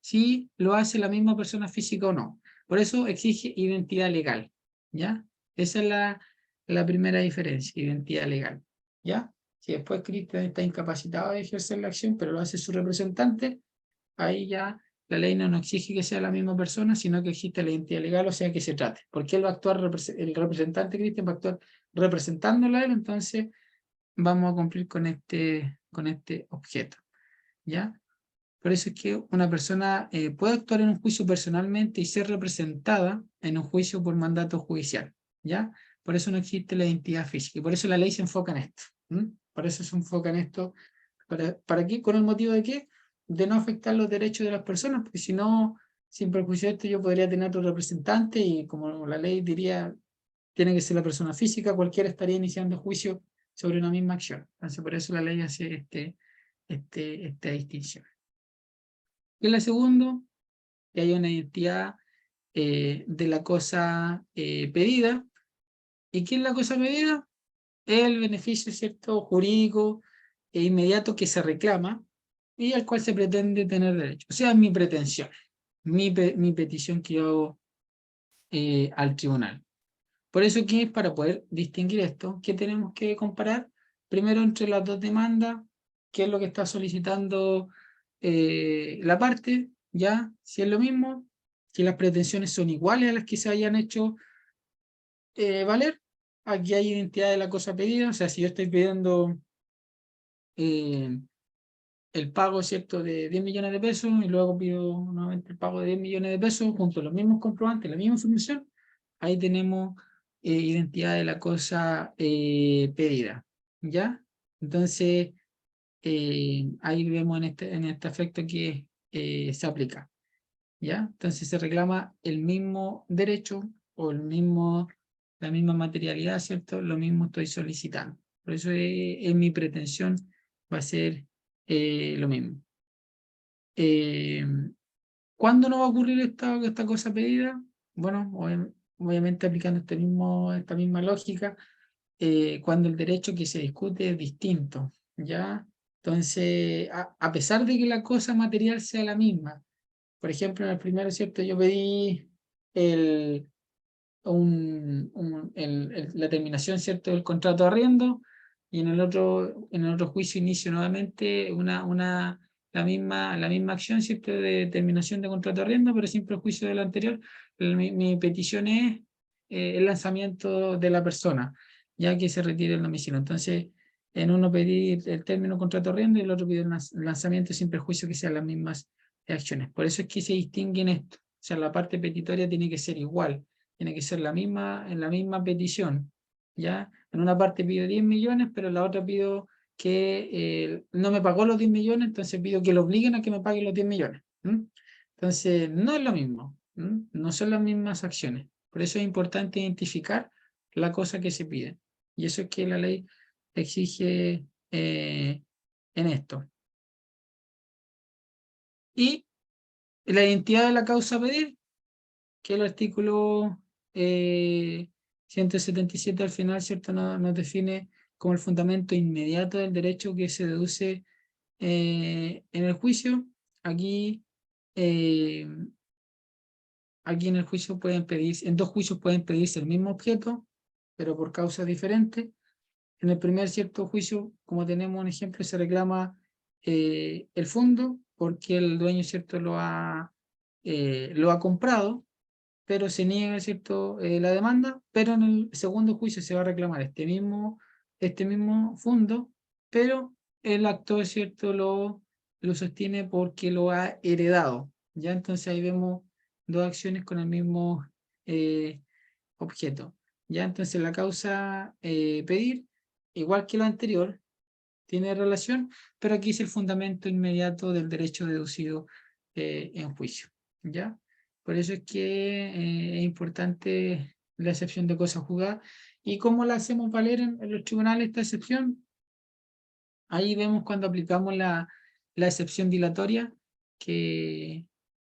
si lo hace la misma persona física o no. Por eso exige identidad legal, ¿ya? Esa es la primera diferencia, identidad legal, ¿ya? Si después Cristian está incapacitado de ejercer la acción, pero lo hace su representante, ahí ya la ley no nos exige que sea la misma persona, sino que existe la identidad legal, o sea que se trate. Porque él va a actuar, el representante Cristian va a actuar representándolo a él, entonces vamos a cumplir con este objeto, ¿ya? Por eso es que una persona puede actuar en un juicio personalmente y ser representada en un juicio por mandato judicial, ¿ya? Por eso no existe la identidad física y por eso la ley se enfoca en esto. Por eso se enfoca en esto. ¿Para qué? ¿Con el motivo de qué? De no afectar los derechos de las personas, porque si no, sin perjuicio de esto, yo podría tener otro representante y como la ley diría, tiene que ser la persona física, cualquiera estaría iniciando juicio sobre una misma acción. Entonces, por eso la ley hace esta distinción. Y la segunda, que hay una identidad de la cosa pedida. ¿Y qué es la cosa pedida? Es el beneficio, ¿cierto?, jurídico e inmediato que se reclama y al cual se pretende tener derecho. O sea, mi pretensión, mi petición que yo hago al tribunal. Por eso que para poder distinguir esto, ¿qué tenemos que comparar? Primero entre las dos demandas, qué es lo que está solicitando la parte, ya, si es lo mismo, que las pretensiones son iguales a las que se hayan hecho valer. Aquí hay identidad de la cosa pedida, o sea, si yo estoy pidiendo el pago, ¿cierto?, de 10 millones de pesos y luego pido nuevamente el pago de 10 millones de pesos junto a los mismos comprobantes, la misma información, ahí tenemos identidad de la cosa pedida, ¿ya? Entonces, ahí vemos en este efecto que se aplica, ¿ya? Entonces se reclama el mismo derecho o la misma materialidad, ¿cierto? Lo mismo estoy solicitando. Por eso es mi pretensión, va a ser lo mismo. ¿Cuándo no va a ocurrir esta cosa pedida? Bueno, obviamente aplicando esta misma lógica, cuando el derecho que se discute es distinto, ¿ya? Entonces, a pesar de que la cosa material sea la misma, por ejemplo, en el primero, ¿cierto? Yo pedí el, la terminación, ¿cierto?, del contrato de arriendo, y en el otro juicio inicio nuevamente la misma acción, ¿cierto?, de terminación de contrato de arriendo, pero sin perjuicio de lo anterior. Mi petición es el lanzamiento de la persona, ya que se retire el domicilio. Entonces, en uno pedí el término contrato de arriendo y el otro pide el lanzamiento sin perjuicio que sean las mismas acciones. Por eso es que se distinguen esto. O sea, la parte petitoria tiene que ser igual, tiene que ser en la misma petición, ¿ya? En una parte pido 10 millones, pero en la otra pido que no me pagó los 10 millones, entonces pido que lo obliguen a que me paguen los 10 millones. Entonces, no es lo mismo, no son las mismas acciones. Por eso es importante identificar la cosa que se pide. Y eso es que la ley exige en esto. Y la identidad de la causa a pedir, que el artículo 177 al final, ¿cierto?, nos define como el fundamento inmediato del derecho que se deduce en el juicio. Aquí, aquí en el juicio en dos juicios pueden pedirse el mismo objeto, pero por causas diferentes. En el primer cierto juicio, como tenemos un ejemplo, se reclama el fondo porque el dueño, ¿cierto?, lo ha comprado, pero se niega, ¿cierto?, la demanda, pero en el segundo juicio se va a reclamar este mismo fondo, pero el actor, ¿cierto?, lo sostiene porque lo ha heredado, ¿ya? Entonces ahí vemos dos acciones con el mismo objeto, ¿ya? Entonces la causa pedir, igual que la anterior, tiene relación, pero aquí es el fundamento inmediato del derecho deducido en juicio, ¿ya? Por eso es que es importante la excepción de cosa juzgada. ¿Y cómo la hacemos valer en los tribunales esta excepción? Ahí vemos cuando aplicamos la excepción dilatoria, que,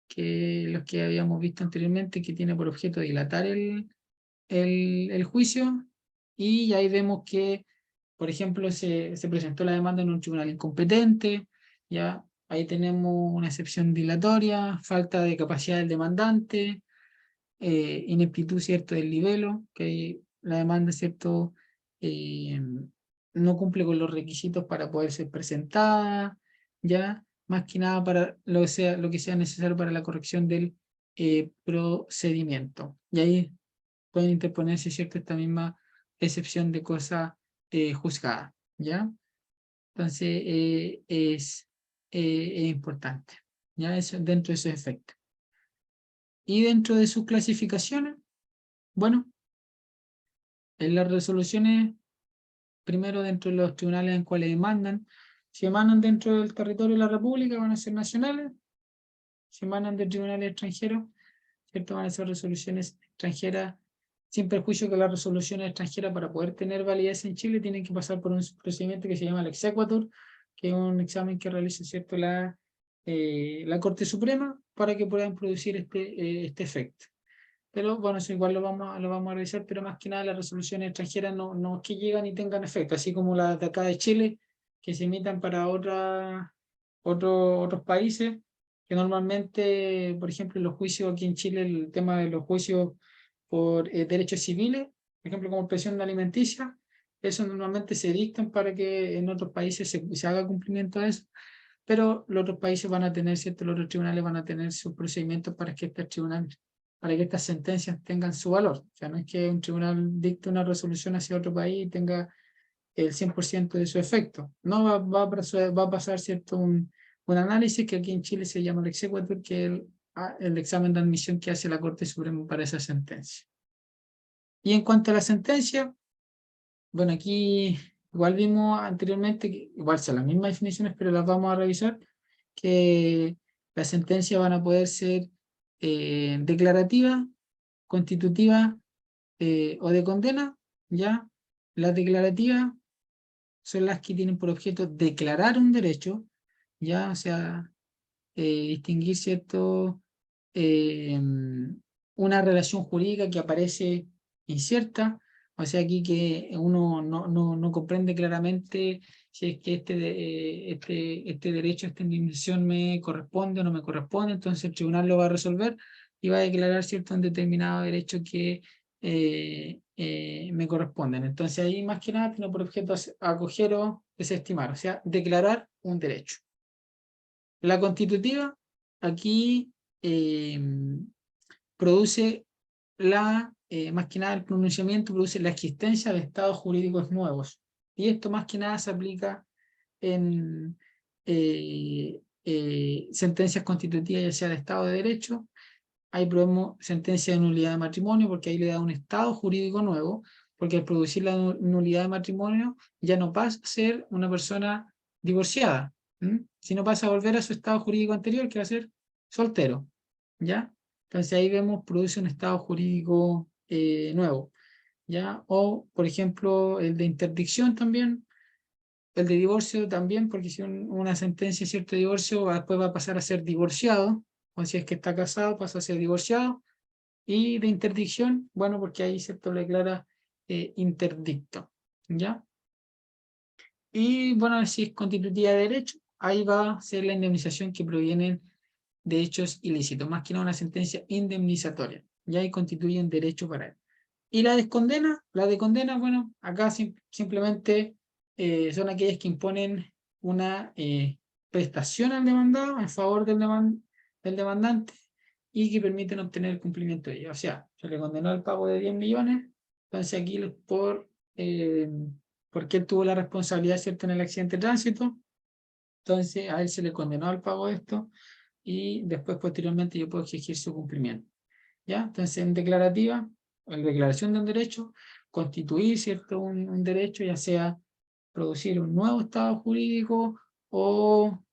que los que habíamos visto anteriormente, que tiene por objeto dilatar el juicio, y ahí vemos que, por ejemplo, se presentó la demanda en un tribunal incompetente, ya ahí tenemos una excepción dilatoria, falta de capacidad del demandante, ineptitud, ¿cierto?, del libelo, que la demanda, ¿cierto?, eh, no cumple con los requisitos para poder ser presentada, ya, más que nada para lo que sea necesario para la corrección del procedimiento. Y ahí pueden interponerse, ¿cierto?, esta misma excepción de cosa juzgada, ¿ya? Entonces, es importante, ¿ya? Eso, dentro de esos efectos. Y dentro de sus clasificaciones, bueno, en las resoluciones, primero dentro de los tribunales en cuales demandan, si emanan dentro del territorio de la República van a ser nacionales, si emanan de tribunales extranjeros, ¿cierto? Van a ser resoluciones extranjeras, sin perjuicio que las resoluciones extranjeras para poder tener validez en Chile tienen que pasar por un procedimiento que se llama el exequatur, que es un examen que realiza, ¿cierto?, la Corte Suprema para que puedan producir este efecto. Pero bueno, eso igual lo vamos a revisar, pero más que nada las resoluciones extranjeras no es que llegan y tengan efecto, así como las de acá de Chile, que se emitan para otros países, que normalmente, por ejemplo, los juicios aquí en Chile, el tema de los juicios por derechos civiles, por ejemplo, como presión alimenticia, eso normalmente se dictan para que en otros países se haga cumplimiento de eso, pero los otros países van a tener, ¿cierto? Los otros tribunales van a tener sus procedimientos para que estas sentencias tengan su valor. O sea, no es que un tribunal dicte una resolución hacia otro país y tenga el 100% de su efecto. No va a pasar, ¿cierto?, un análisis que aquí en Chile se llama el exequatur, que es el examen de admisión que hace la Corte Suprema para esa sentencia. Y en cuanto a la sentencia, bueno, aquí igual vimos anteriormente, que igual son las mismas definiciones, pero las vamos a revisar, que las sentencias van a poder ser declarativas, constitutivas o de condena, ¿ya? Las declarativas son las que tienen por objeto declarar un derecho, ¿ya? O sea, distinguir, ¿cierto?, una relación jurídica que aparece incierta, o sea, aquí que uno no comprende claramente si es que este derecho, esta indemnización me corresponde o no me corresponde, entonces el tribunal lo va a resolver y va a declarar, ¿cierto?, un determinado derecho que me corresponden. Entonces ahí más que nada tiene por objeto acoger o desestimar, o sea, declarar un derecho. La constitutiva aquí produce más que nada el pronunciamiento, produce la existencia de estados jurídicos nuevos. Y esto más que nada se aplica en sentencias constitutivas, ya sea de Estado de Derecho. Ahí probemos sentencia de nulidad de matrimonio, porque ahí le da un estado jurídico nuevo, porque al producir la nulidad de matrimonio ya no pasa a ser una persona divorciada, sino pasa a volver a su estado jurídico anterior, que va a ser soltero, ¿ya? Entonces ahí vemos, produce un estado jurídico nuevo, ¿ya? O, por ejemplo, el de interdicción también, el de divorcio también, porque si una sentencia, cierto, de divorcio, después va a pasar a ser divorciado, o si es que está casado, pasa a ser divorciado, y de interdicción, bueno, porque ahí, cierto, le declara interdicto, ¿ya? Y bueno, si es constitutiva de derecho, ahí va a ser la indemnización que provienen de hechos ilícitos, más que nada una sentencia indemnizatoria, ya ahí constituyen derecho para él. Y la de condena, bueno, acá simplemente son aquellas que imponen una prestación al demandado en favor del demandante y que permiten obtener el cumplimiento de ella. O sea, se le condenó el pago de 10 millones, entonces aquí porque él tuvo la responsabilidad, ¿cierto?, en el accidente de tránsito, entonces a él se le condenó al pago de esto y después posteriormente yo puedo exigir su cumplimiento. ¿Ya? Entonces en declarativa, en declaración de un derecho, constituir, ¿cierto?, un derecho, ya sea producir un nuevo estado jurídico o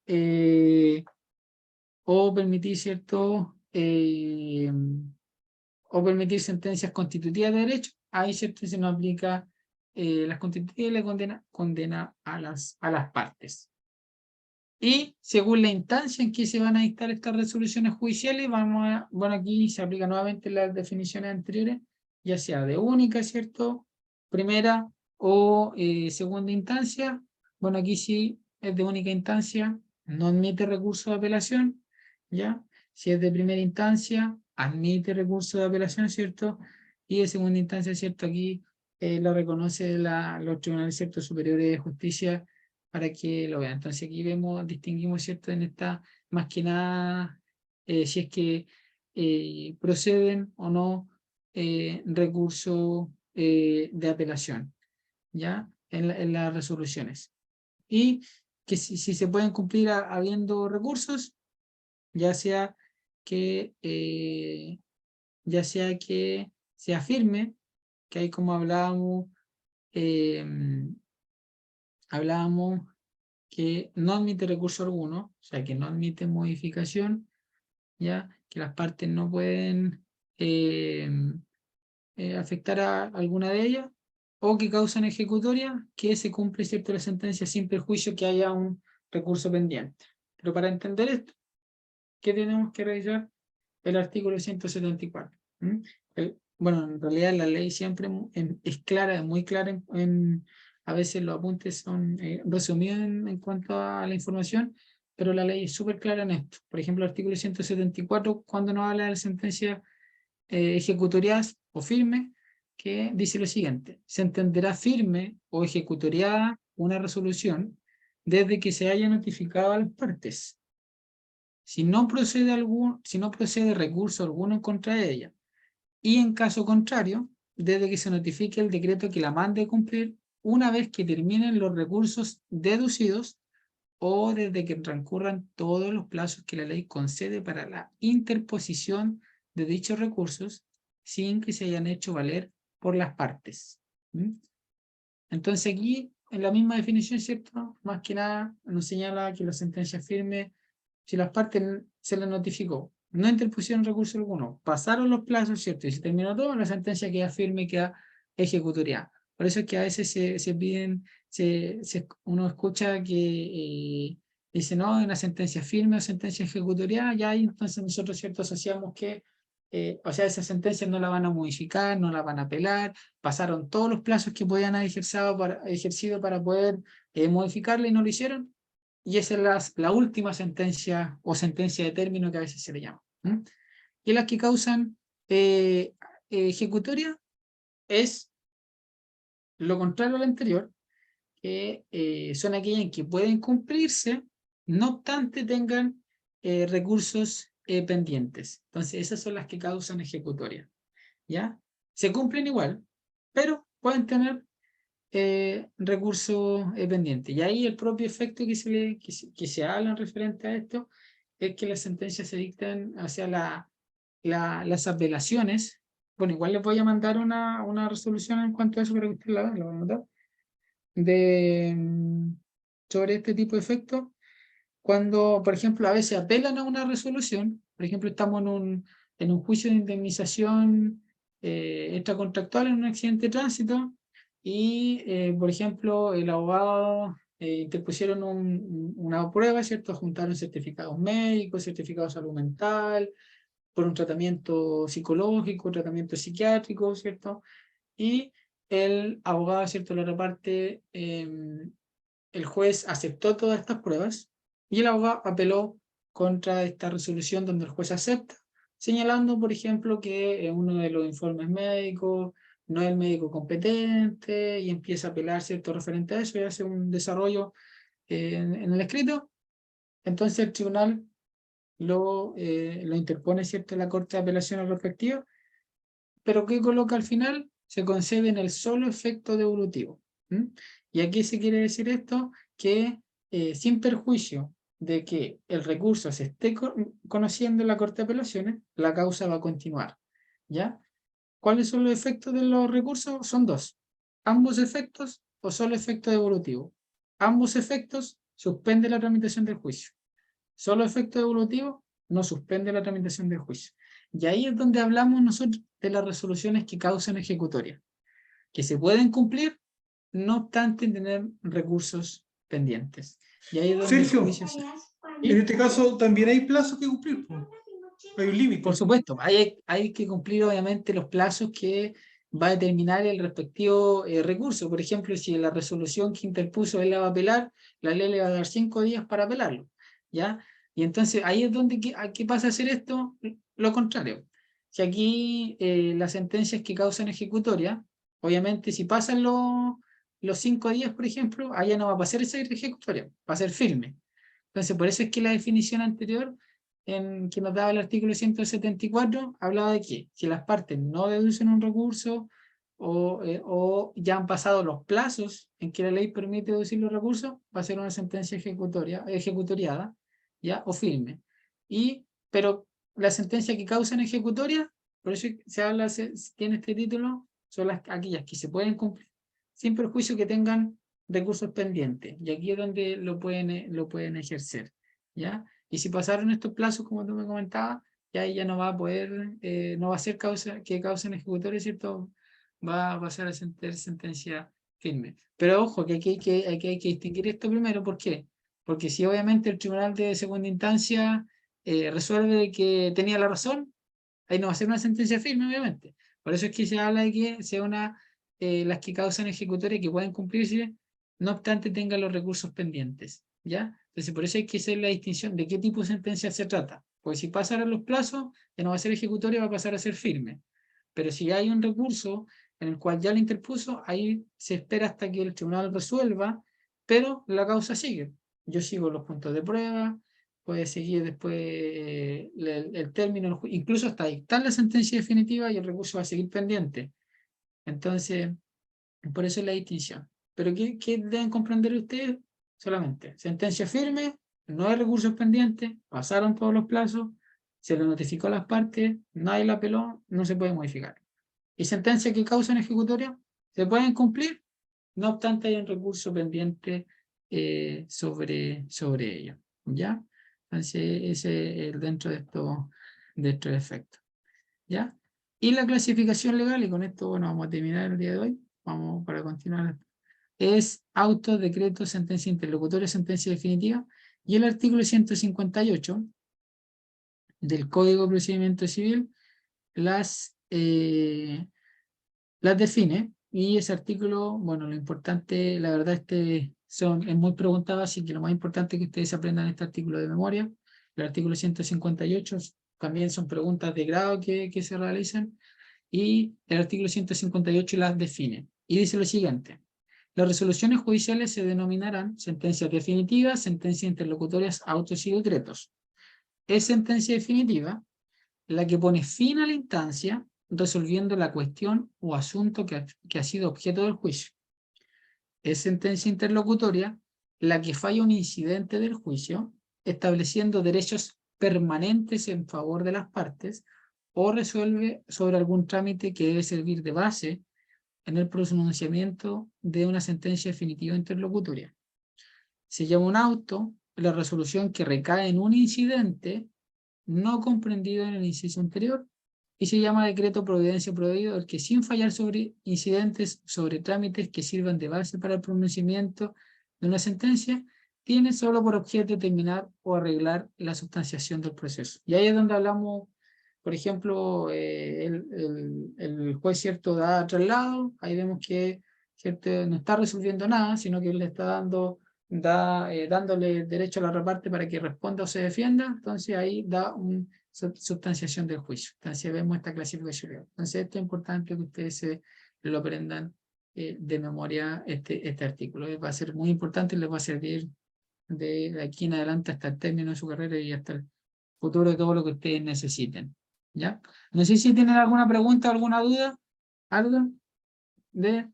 permitir, ¿cierto?, o permitir sentencias constitutivas de derecho. Ahí, ¿cierto?, se nos aplica las constitutivas y la condena a las partes. Y según la instancia en que se van a dictar estas resoluciones judiciales, bueno, aquí se aplican nuevamente las definiciones anteriores, ya sea de única, ¿cierto?, primera o segunda instancia. Bueno, aquí sí es de única instancia, no admite recurso de apelación, ¿ya? Si es de primera instancia, admite recurso de apelación, ¿cierto? Y de segunda instancia, ¿cierto? Aquí lo reconoce los tribunales, ¿cierto?, superiores de justicia, para que lo vean. Entonces aquí distinguimos, ¿cierto?, en esta, más que nada, si es que proceden o no recursos de apelación, ¿ya? en las resoluciones. Y que si se pueden cumplir habiendo recursos, ya sea que se afirme, que ahí como hablábamos que no admite recurso alguno, o sea que no admite modificación, ya que las partes no pueden afectar a alguna de ellas, o que causan ejecutoria, que se cumple, ¿cierto?, la sentencia sin perjuicio que haya un recurso pendiente. Pero para entender esto, ¿qué tenemos que revisar? El artículo 174. Bueno, en realidad la ley siempre es clara, es muy clara, a veces los apuntes son resumidos en cuanto a la información, pero la ley es súper clara en esto. Por ejemplo, el artículo 174, cuando nos habla de la sentencia ejecutoriadas o firme, que dice lo siguiente: se entenderá firme o ejecutoriada una resolución desde que se haya notificado a las partes. Si no procede recurso alguno en contra de ella, y en caso contrario, desde que se notifique el decreto que la mande a cumplir una vez que terminen los recursos deducidos o desde que transcurran todos los plazos que la ley concede para la interposición de dichos recursos sin que se hayan hecho valer por las partes. Entonces aquí, en la misma definición, ¿cierto? Más que nada nos señala que la sentencia firme, si las partes se les notificó, no interpusieron recurso alguno, pasaron los plazos, ¿cierto? Y se terminó todo, la sentencia queda firme y queda ejecutoriada. Por eso es que a veces se piden, uno escucha que dice, no, una sentencia firme o sentencia ejecutoriada, ya ahí entonces nosotros, ¿cierto?, asociamos que, o sea, esa sentencia no la van a modificar, no la van a apelar, pasaron todos los plazos que podían haber ejercido para poder modificarla y no lo hicieron. Y esa es la última sentencia o sentencia de término que a veces se le llama. Y las que causan ejecutoria es lo contrario al anterior, que son aquellas en que pueden cumplirse, no obstante tengan recursos pendientes. Entonces esas son las que causan ejecutoria. ¿Ya? Se cumplen igual, pero pueden tener recurso pendiente. Y ahí el propio efecto que se habla referente a esto es que las sentencias se dictan hacia las apelaciones. Bueno, igual les voy a mandar una resolución en cuanto a eso para que ustedes la van a notar, sobre este tipo de efectos. Cuando, por ejemplo, a veces apelan a una resolución, por ejemplo, estamos en un juicio de indemnización extracontractual en un accidente de tránsito y, por ejemplo, el abogado interpusieron una prueba, ¿cierto? Juntaron certificados médicos, certificados de salud mental, por un tratamiento psicológico, tratamiento psiquiátrico, ¿cierto? Y el abogado, ¿cierto?, la otra parte, el juez aceptó todas estas pruebas y el abogado apeló contra esta resolución donde el juez acepta, señalando, por ejemplo, que uno de los informes médicos no es el médico competente y empieza a apelar, ¿cierto?, referente a eso y hace un desarrollo en el escrito. Entonces el tribunal lo interpone, ¿cierto?, la Corte de Apelación al respectivo, pero ¿qué coloca al final? Se concede en el solo efecto devolutivo. ¿Y aquí se quiere decir esto? Que sin perjuicio de que el recurso se esté conociendo en la Corte de Apelaciones, la causa va a continuar. ¿Ya? ¿Cuáles son los efectos de los recursos? Son dos. Ambos efectos o solo efecto devolutivo. Ambos efectos suspende la tramitación del juicio. Solo efecto devolutivo no suspende la tramitación del juicio. Y ahí es donde hablamos nosotros de las resoluciones que causan ejecutoria, que se pueden cumplir no obstante tener recursos pendientes. Y ahí es donde el Sergio, juicio en este caso también hay plazos que cumplir, po. Hay un por límite. supuesto, hay que cumplir obviamente los plazos que va a determinar el respectivo recurso. Por ejemplo, si la resolución que interpuso él la va a apelar, la ley le va a dar 5 días para apelarlo, ¿ya? Y entonces ahí es donde ¿qué pasa a hacer esto? Lo contrario. Si aquí las sentencias que causan ejecutoria, obviamente si pasan los 5 días, por ejemplo, allá no va a pasar esa ejecutoria, va a ser firme. Entonces, por eso es que la definición anterior que nos daba el artículo 174 hablaba de que si las partes no deducen un recurso o ya han pasado los plazos en que la ley permite deducir los recursos, va a ser una sentencia ejecutoriada, ¿ya? O firme. Pero la sentencia que causan ejecutoria, por eso se habla, tiene este título, son aquellas que se pueden cumplir sin perjuicio que tengan recursos pendientes. Y aquí es donde lo pueden ejercer, ¿ya? Y si pasaron estos plazos, como tú me comentabas, ya no va a poder, no va a ser que causen ejecutoria, ¿cierto? Va a pasar a ser sentencia firme. Pero ojo, que aquí hay que distinguir esto primero. ¿Por qué? Porque si obviamente el tribunal de segunda instancia resuelve que tenía la razón, ahí no va a ser una sentencia firme, obviamente. Por eso es que se habla de que sea las que causan ejecutoria que pueden cumplirse, no obstante tengan los recursos pendientes, ¿ya? Entonces, por eso hay que hacer la distinción de qué tipo de sentencia se trata. Porque si pasaron los plazos, ya no va a ser ejecutoria, va a pasar a ser firme. Pero si hay un recurso en el cual ya lo interpuso, ahí se espera hasta que el tribunal resuelva, pero la causa sigue. Yo sigo los puntos de prueba, puede seguir después el término, incluso hasta dictar la sentencia definitiva y el recurso va a seguir pendiente. Entonces, por eso es la distinción. Pero ¿qué deben comprender ustedes? Solamente, sentencia firme, no hay recursos pendientes, pasaron todos los plazos, se le notificó a las partes, nadie la apeló, no se puede modificar. Y sentencias que causan ejecutoria se pueden cumplir, no obstante hay un recurso pendiente sobre ello, ¿ya? Entonces ese es dentro de estos efectos, ¿ya? Y la clasificación legal, y con esto, bueno, vamos a terminar el día de hoy, vamos para continuar, es auto, decreto, sentencia interlocutoria, sentencia definitiva, y el artículo 158 del Código de Procedimiento Civil las define, y ese artículo, bueno, lo importante, la verdad, es muy preguntado, así que lo más importante es que ustedes aprendan este artículo de memoria. El artículo 158 también son preguntas de grado que se realizan, y el artículo 158 las define. Y dice lo siguiente: las resoluciones judiciales se denominarán sentencias definitivas, sentencias interlocutorias, autos y decretos. Es sentencia definitiva la que pone fin a la instancia resolviendo la cuestión o asunto que ha sido objeto del juicio. Es sentencia interlocutoria la que falla un incidente del juicio, estableciendo derechos permanentes en favor de las partes, o resuelve sobre algún trámite que debe servir de base en el pronunciamiento de una sentencia definitiva interlocutoria. Se llama un auto la resolución que recae en un incidente no comprendido en el inciso anterior, y se llama decreto providencia prohibido el que, sin fallar sobre incidentes, sobre trámites que sirvan de base para el pronunciamiento de una sentencia, tiene solo por objeto determinar o arreglar la sustanciación del proceso. Y ahí es donde hablamos, por ejemplo, el juez, ¿cierto?, da traslado, ahí vemos que, ¿cierto?, no está resolviendo nada, sino que le está dándole derecho a la reparte para que responda o se defienda. Entonces ahí da una sustanciación del juicio. Entonces vemos esta clasificación. Entonces esto es importante que ustedes lo aprendan de memoria, este artículo. Va a ser muy importante y les va a servir de aquí en adelante hasta el término de su carrera y hasta el futuro de todo lo que ustedes necesiten, ¿ya? No sé si tienen alguna pregunta o alguna duda, algo de...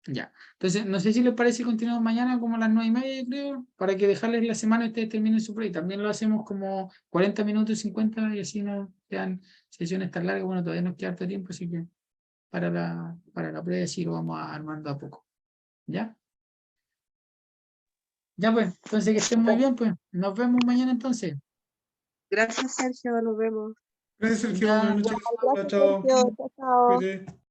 Ya, entonces no sé si les parece continuamos mañana como a las 9:30, creo, para que dejarles la semana y ustedes terminen su prueba. También lo hacemos como 40 minutos, 50, y así no quedan sesiones tan largas. Bueno, todavía nos queda harto tiempo, así que para la prueba sí lo vamos armando a poco. ¿Ya? Ya pues, entonces que estén muy bien, pues. Nos vemos mañana entonces. Gracias, Sergio, nos vemos. Gracias, Sergio. Ya. Buenas noches. Gracias, Chao. Sergio. Chao, chao. Cuídate.